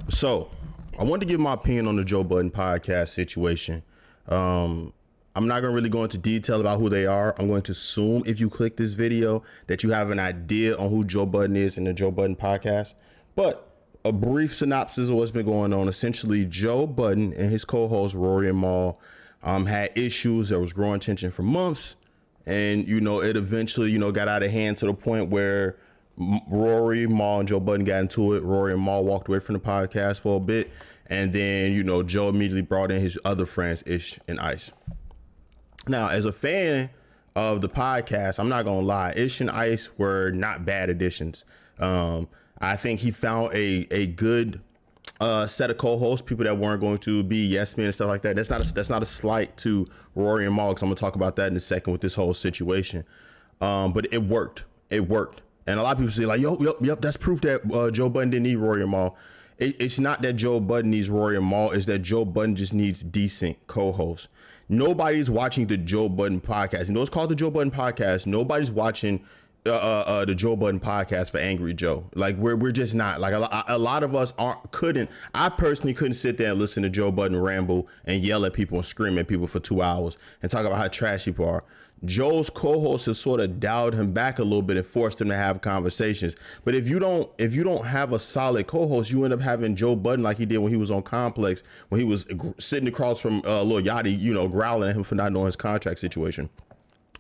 So, I wanted to give my opinion on the Joe Budden podcast situation. I'm not going to really go into detail about who they are. I'm going to assume if you click this video that you have an idea on who Joe Budden is in the Joe Budden podcast. But a brief synopsis of what's been going on. Essentially, Joe Budden and his co-host Rory and Mal had issues. There was growing tension for months. And, it eventually, got out of hand to the point where Rory, Mal, and Joe Budden got into it. Rory and Mal walked away from the podcast for a bit. And then, Joe immediately brought in his other friends, Ish and Ice. Now, as a fan of the podcast, I'm not going to lie, Ish and Ice were not bad additions. I think he found a good set of co-hosts, people that weren't going to be yes men and stuff like that. That's not a slight to Rory and Mal, because I'm going to talk about that in a second with this whole situation. But it worked. It worked. And a lot of people say like, yep, that's proof that Joe Budden didn't need Rory and Mal. It's not that Joe Budden needs Rory and Mal. It's that Joe Budden just needs decent co-hosts. Nobody's watching the Joe Budden podcast. It's called the Joe Budden podcast. Nobody's watching the Joe Budden podcast for Angry Joe. Like we're just not. Like a lot of us couldn't. I personally couldn't sit there and listen to Joe Budden ramble and yell at people and scream at people for 2 hours and talk about how trash people are. Joe's co-hosts have sort of dialed him back a little bit and forced him to have conversations. But if you don't have a solid co-host, you end up having Joe Budden like he did when he was on Complex, when he was sitting across from Lil Yachty, growling at him for not knowing his contract situation.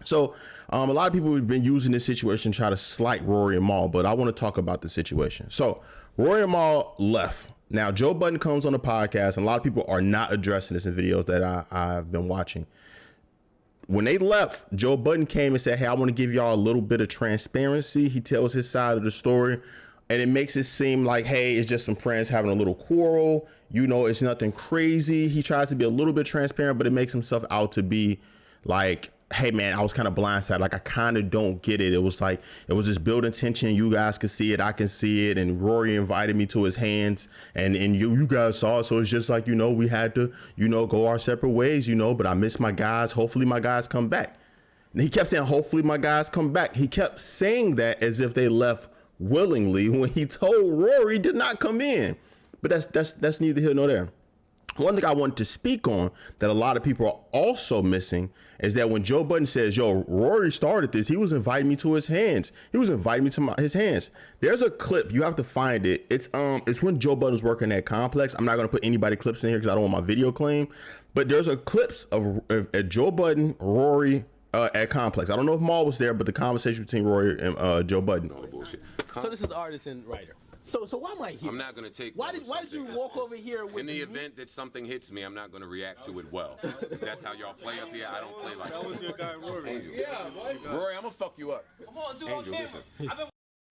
So a lot of people have been using this situation to try to slight Rory and Mal, but I want to talk about the situation. So Rory and Mal left. Now Joe Budden comes on the podcast, and a lot of people are not addressing this in videos that I've been watching. When they left, Joe Budden came and said, hey, I want to give y'all a little bit of transparency. He tells his side of the story, and it makes it seem like, hey, it's just some friends having a little quarrel. It's nothing crazy. He tries to be a little bit transparent, but it makes himself out to be like, hey, man, I was kind of blindsided. Like, I kind of don't get it. It was just building tension. You guys could see it. I can see it. And Rory invited me to his hands, and you guys saw it. So it's just like, we had to, go our separate ways, but I miss my guys. Hopefully my guys come back. And he kept saying, hopefully my guys come back. He kept saying that as if they left willingly when he told Rory did not come in. But that's neither here nor there. One thing I wanted to speak on that a lot of people are also missing is that when Joe Budden says, yo, Rory started this, he was inviting me to his hands. He was inviting me to his hands. There's a clip. You have to find it. It's when Joe Budden was working at Complex. I'm not going to put anybody clips in here because I don't want my video claim. But there's a clips of Joe Budden, Rory at Complex. I don't know if Mal was there, but the conversation between Rory and Joe Budden. No bullshit. So this is the artist and writer. So why am I here? I'm not going to take. Why did you walk over here with in the event that something hits me, I'm not going to react to it well. That's how y'all play up here. I don't play like that. That was your guy, Rory. Angel. Yeah, Rory, I'm going to fuck you up. Come on, dude, Angel, on camera. listen. I've been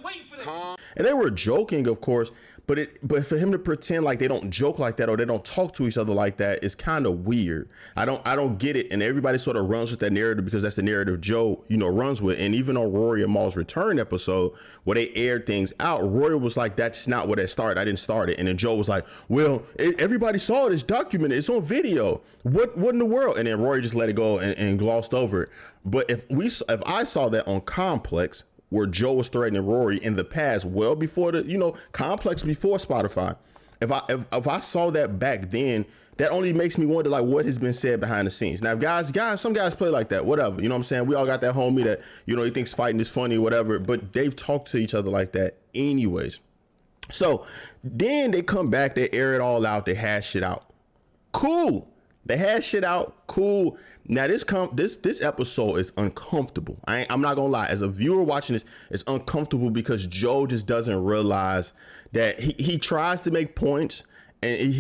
waiting for this. And they were joking, of course, but for him to pretend like they don't joke like that or they don't talk to each other like that is kind of weird. I don't get it. And everybody sort of runs with that narrative because that's the narrative Joe, runs with. And even on Rory and Mal's return episode where they aired things out, Rory was like, that's not what it started. I didn't start it. And then Joe was like, well, everybody saw it. It's documented. It's on video. What in the world? And then Rory just let it go and glossed over it. But if I saw that on Complex, where Joe was threatening Rory in the past, well before the, Complex before Spotify. If I saw that back then, that only makes me wonder like what has been said behind the scenes. Now, some guys play like that, whatever. You know what I'm saying? We all got that homie that, he thinks fighting is funny, whatever, but they've talked to each other like that anyways. So then they come back, they air it all out, they hash it out. Cool. They hash shit out. Cool. Now this episode is uncomfortable. I'm not gonna lie. As a viewer watching this, it's uncomfortable because Joe just doesn't realize that he tries to make points, and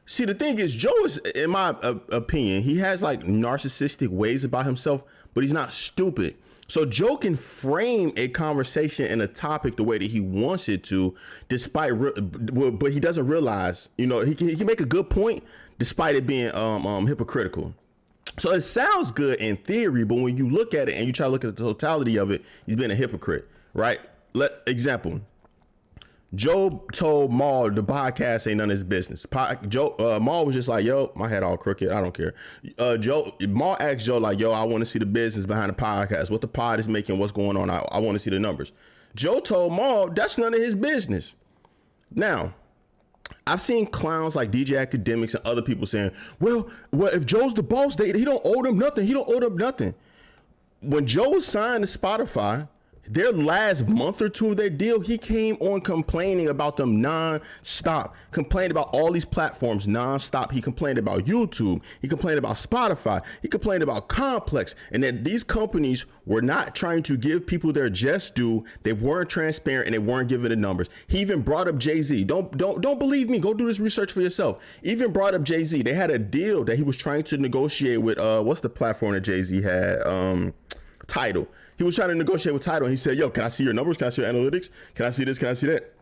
see the thing is Joe is, in my opinion, he has like narcissistic ways about himself, but he's not stupid. So Joe can frame a conversation and a topic the way that he wants it to, but he doesn't realize, he can make a good point despite it being hypocritical. So it sounds good in theory, but when you look at it and you try to look at the totality of it, he's been a hypocrite, right? Example. Joe told Mal the podcast ain't none of his business. Mal was just like, yo, my head all crooked. I don't care. Mal asked Joe like, yo, I want to see the business behind the podcast, what the pod is making, what's going on. I want to see the numbers. Joe told Mal that's none of his business. Now, I've seen clowns like DJ Academics and other people saying, well, if Joe's the boss, he don't owe them nothing. He don't owe them nothing. When Joe was signed to Spotify, their last month or two of their deal, he came on complaining about them non-stop, complained about all these platforms non-stop. He complained about YouTube. He complained about Spotify. He complained about Complex, and that these companies were not trying to give people their just due. They weren't transparent and they weren't giving the numbers. He even brought up Jay-Z. Don't believe me. Go do this research for yourself. Even brought up Jay-Z. They had a deal that he was trying to negotiate with, what's the platform that Jay-Z had? Tidal. He was trying to negotiate with Tidal, and he said, yo, can I see your numbers? Can I see your analytics? Can I see this? Can I see that?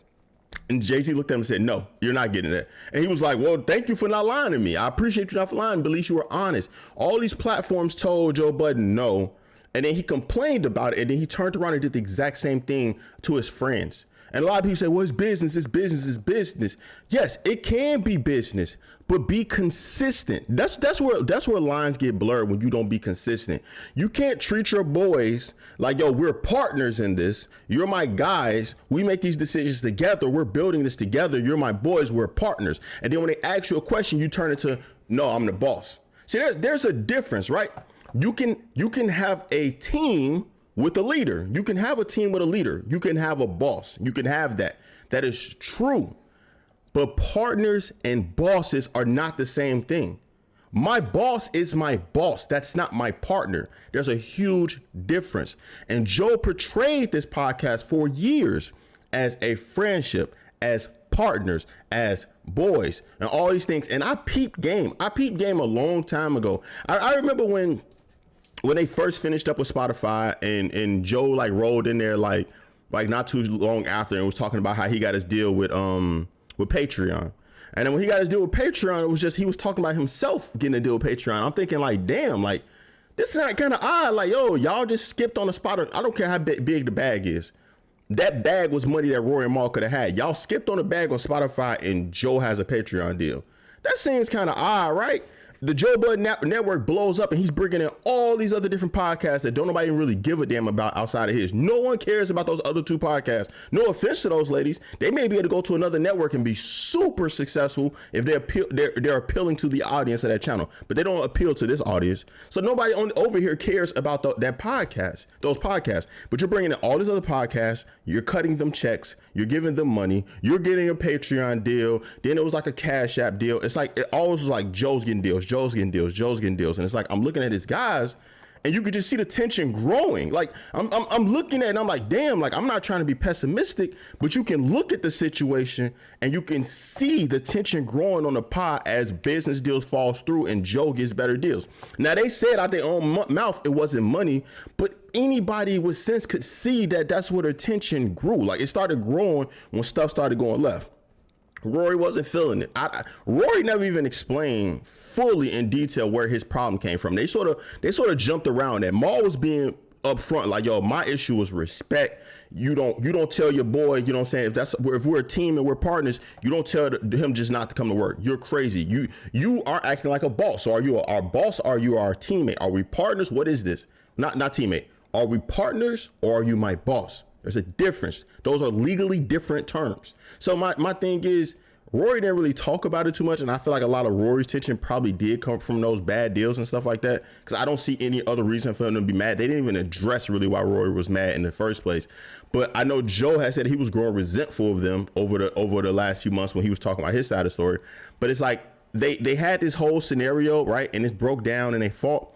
And Jay-Z looked at him and said, no, you're not getting that. And he was like, well, thank you for not lying to me. I appreciate you not lying, but at least you were honest. All these platforms told Joe Budden no, and then he complained about it, and then he turned around and did the exact same thing to his friends. And a lot of people say, well, it's business, it's business, it's business. Yes, it can be business, but be consistent. That's where lines get blurred when you don't be consistent. You can't treat your boys like, yo, we're partners in this. You're my guys. We make these decisions together. We're building this together. You're my boys. We're partners. And then when they ask you a question, you turn it to, no, I'm the boss. See, there's a difference, right? You can have a team with a leader. You can have a team with a leader. You can have a boss. You can have that. That is true. But partners and bosses are not the same thing. My boss is my boss. That's not my partner. There's a huge difference. And Joe portrayed this podcast for years as a friendship, as partners, as boys, and all these things. And I peeped game. I peeped game a long time ago. I remember when they first finished up with Spotify and Joe like rolled in there like not too long after and was talking about how he got his deal with Patreon. And then when he got his deal with Patreon, it was just, he was talking about himself getting a deal with Patreon. I'm thinking like, damn, like this is not kind of odd. Like, yo, y'all just skipped on the spot. I don't care how big the bag is. That bag was money that Rory and Mal could have had. Y'all skipped on the bag on Spotify and Joe has a Patreon deal. That seems kind of odd, right? The Joe Budden network blows up and he's bringing in all these other different podcasts that don't nobody really give a damn about outside of his. No one cares about those other two podcasts. No offense to those ladies. They may be able to go to another network and be super successful if they're appealing to the audience of that channel, but they don't appeal to this audience. So nobody over here cares about that podcast, those podcasts, but you're bringing in all these other podcasts. You're cutting them checks. You're giving them money. You're getting a Patreon deal. Then it was like a Cash App deal. It's like, it always was like Joe's getting deals. Joe's getting deals. Joe's getting deals. And it's like, I'm looking at his guys and you could just see the tension growing. Like I'm looking at it and I'm like, damn, like I'm not trying to be pessimistic, but you can look at the situation and you can see the tension growing on the pod as business deals falls through and Joe gets better deals. Now they said out their own mouth, it wasn't money, but anybody with sense could see that that's where the tension grew. Like it started growing when stuff started going left. Rory wasn't feeling it. Rory never even explained fully in detail where his problem came from. They sort of jumped around that. Mal was being upfront, like, yo, my issue was respect. You don't tell your boy, you know what I'm saying? If we're a team and we're partners, you don't tell him just not to come to work. You're crazy. You are acting like a boss. So are you our boss? Or are you our teammate? Are we partners? What is this? Not teammate. Are we partners or are you my boss? There's a difference. Those are legally different terms. So my thing is, Rory didn't really talk about it too much, and I feel like a lot of Rory's tension probably did come from those bad deals and stuff like that, because I don't see any other reason for him to be mad. They didn't even address really why Rory was mad in the first place. But I know Joe has said he was growing resentful of them over the last few months when he was talking about his side of the story. But it's like they had this whole scenario, right, and it's broke down and they fought.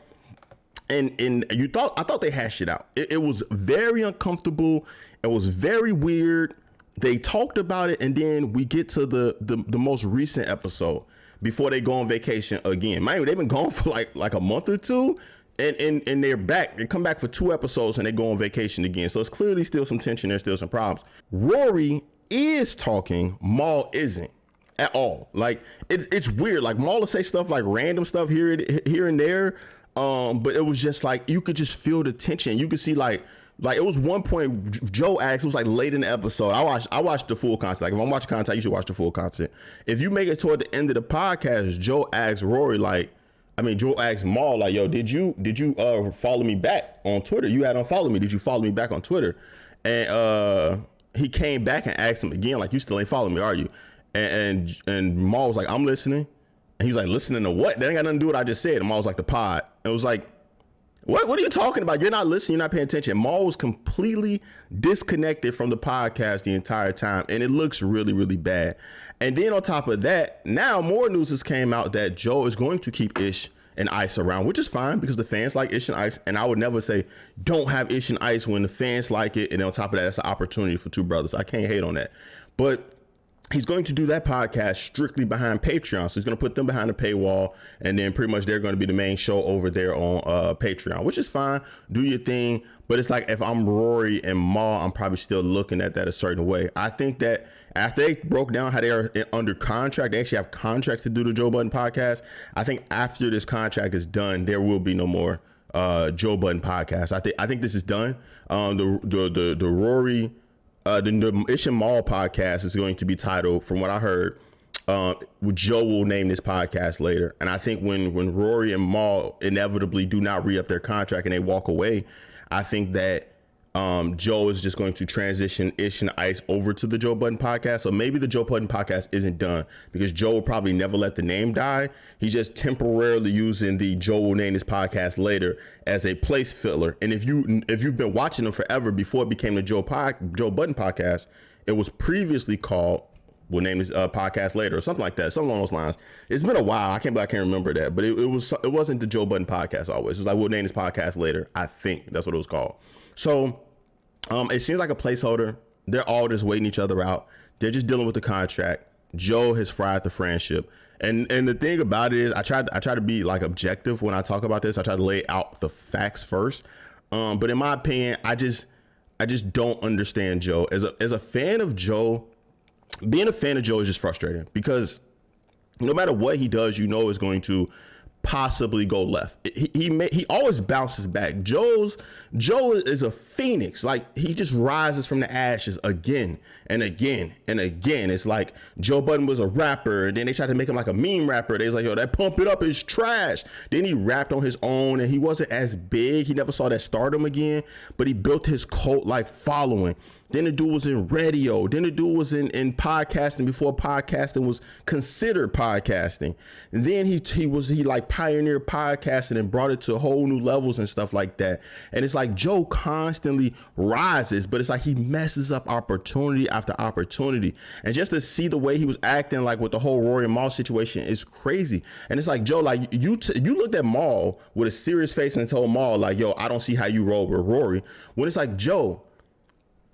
And I thought they hashed it out. It was very uncomfortable. It was very weird. They talked about it, and then we get to the most recent episode before they go on vacation again. Mind you, they've been gone for like a month or two, and they're back. They come back for 2 episodes and they go on vacation again. So it's clearly still some tension. There's still some problems. Rory is talking. Mal isn't at all. Like it's weird. Like Mal will say stuff like random stuff here and there. But it was just like, you could just feel the tension. You could see like it was one point Joe asked, it was like late in the episode. I watched the full content. Like if I'm watching content, you should watch the full content. If you make it toward the end of the podcast, Joe asked Rory, Joe asked Mal, like, yo, did you follow me back on Twitter? You had unfollowed me. Did you follow me back on Twitter? And he came back and asked him again, like, you still ain't following me, are you? And Maul was like, I'm listening. And he was like, listening to what? That ain't got nothing to do with what I just said. And Maul was like, the pod. And it was like, what are you talking about? You're not listening. You're not paying attention. Maul was completely disconnected from the podcast the entire time. And it looks really, really bad. And then on top of that, now more news has came out that Joe is going to keep Ish and Ice around, which is fine because the fans like Ish and Ice. And I would never say don't have Ish and Ice when the fans like it. And on top of that, it's an opportunity for two brothers. I can't hate on that. But he's going to do that podcast strictly behind Patreon. So he's going to put them behind the paywall, and then pretty much they're going to be the main show over there on Patreon, which is fine. Do your thing. But it's like, if I'm Rory and Maul, I'm probably still looking at that a certain way. I think that after they broke down how they are under contract, they actually have contracts to do the Joe Budden podcast. I think after this contract is done, there will be no more Joe Budden podcast. I think this is done. The Rory, the Ish and Maul podcast is going to be titled, from what I heard, Joe will name this podcast later. And I think when Rory and Maul inevitably do not re-up their contract and they walk away, I think that Joe is just going to transition Ish and Ice over to the Joe Budden podcast. So maybe the Joe Budden podcast isn't done because Joe will probably never let the name die. He's just temporarily using the Joe will name this podcast later as a place filler. And if you've been watching them forever, before it became the Joe Budden podcast, it was previously called We'll Name This Podcast Later or something like that, something along those lines. It's been a while. I can't remember that, but it wasn't the Joe Budden podcast always. It was like We'll Name This Podcast Later. I think that's what it was called. So it seems like a placeholder. They're all just waiting each other out. They're just dealing with the contract. Joe has fried the friendship. And the thing about it is, I try to be like objective when I talk about this. I try to lay out the facts first. But in my opinion, I just don't understand Joe. As a fan of Joe, being a fan of Joe is just frustrating because no matter what he does, you know it's going to possibly go left. He always bounces back. Joe is a phoenix. Like, he just rises from the ashes again and again and again. It's like Joe Budden was a rapper, and then they tried to make him like a meme rapper. They was like, yo, that Pump It Up is trash. Then he rapped on his own, and he wasn't as big. He never saw that stardom again, but he built his cult like following. Then the dude was in radio. Then the dude was in podcasting before podcasting was considered podcasting. And then he like pioneered podcasting and brought it to whole new levels and stuff like that. And it's like Joe constantly rises, but it's like he messes up opportunity after opportunity. And just to see the way he was acting, like with the whole Rory and Maul situation, is crazy. And it's like, Joe, like you looked at Maul with a serious face and told Maul like, yo, I don't see how you roll with Rory. When it's like, Joe,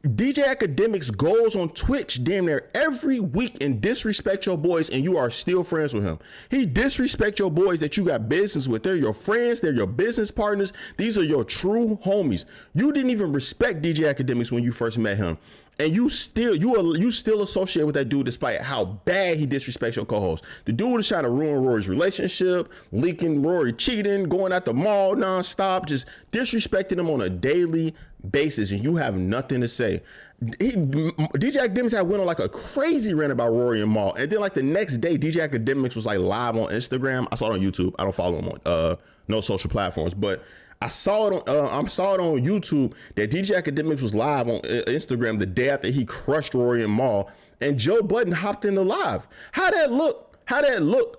DJ Academics goes on Twitch damn near every week and disrespect your boys, and you are still friends with him. He disrespect your boys that you got business with. They're your friends. They're your business partners. These are your true homies. You didn't even respect DJ Academics when you first met him. And you still associate with that dude despite how bad he disrespects your co-host. The dude is trying to ruin Rory's relationship, leaking Rory cheating, going at the mall nonstop, just disrespecting him on a daily basis, and you have nothing to say. DJ Academics had went on like a crazy rant about Rory and Maul, and then like the next day, DJ Academics was like live on Instagram. I saw it on YouTube. I don't follow him on no social platforms, but I saw it on YouTube that DJ Academics was live on Instagram the day after he crushed Rory and Maul, and Joe Budden hopped in the live. How that look?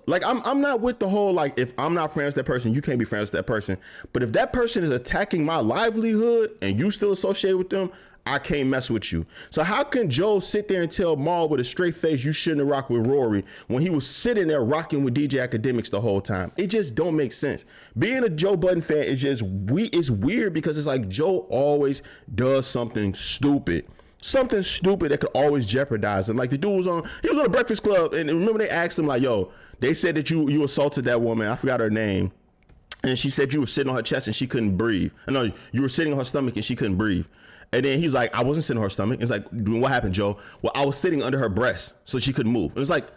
Like, I'm not with the whole, like, if I'm not friends with that person, you can't be friends with that person. But if that person is attacking my livelihood and you still associate with them, I can't mess with you. So how can Joe sit there and tell Maul with a straight face you shouldn't have rocked with Rory when he was sitting there rocking with DJ Academics the whole time? It just don't make sense. Being a Joe Budden fan is just it's weird because it's like Joe always does something stupid. Something stupid that could always jeopardize him. Like the dude was on a Breakfast Club, and remember they asked him like, yo, they said that you assaulted that woman. I forgot her name. And she said you were sitting on her chest and she couldn't breathe. No, you were sitting on her stomach and she couldn't breathe. And then he was like, I wasn't sitting on her stomach. It's like, what happened, Joe? Well, I was sitting under her breast so she couldn't move. It was like,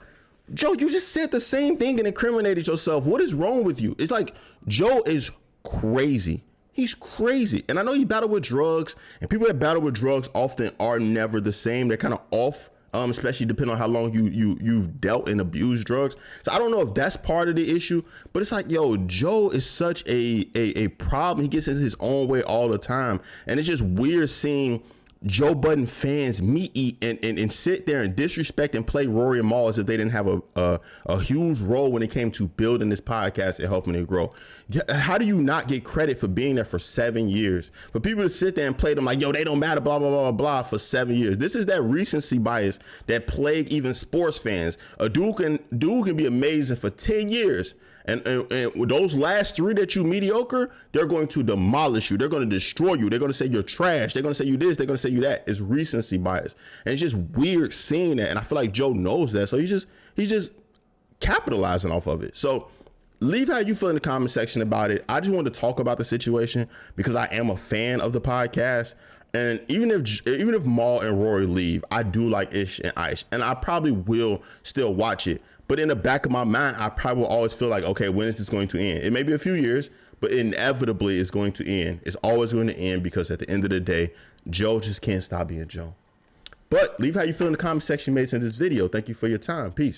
Joe, you just said the same thing and incriminated yourself. What is wrong with you? It's like, Joe is crazy. He's crazy. And I know he battled with drugs, and people that battle with drugs often are never the same. They're kind of off, especially depending on how long you've dealt and abused drugs. So I don't know if that's part of the issue, but it's like, yo, Joe is such a problem. He gets into his own way all the time. And it's just weird seeing Joe Budden fans meet and sit there and disrespect and play Rory and Mal as if they didn't have a huge role when it came to building this podcast and helping it grow. How do you not get credit for being there for 7 years? For people to sit there and play them like, yo, they don't matter, blah, blah, blah, blah, blah, for 7 years. This is that recency bias that plague even sports fans. A dude can be amazing for 10 years. And with those last 3 that you mediocre, they're going to demolish you. They're going to destroy you. They're going to say you're trash. They're going to say you this. They're going to say you that. It's recency bias. And it's just weird seeing that. And I feel like Joe knows that. So he's just capitalizing off of it. So leave how you feel in the comment section about it. I just wanted to talk about the situation because I am a fan of the podcast. And even if Mal and Rory leave, I do like Ish and Ice. And I probably will still watch it. But in the back of my mind, I probably will always feel like, okay, when is this going to end? It may be a few years, but inevitably it's going to end. It's always going to end because at the end of the day, Joe just can't stop being Joe. But leave how you feel in the comment section, mates, in this video. Thank you for your time. Peace.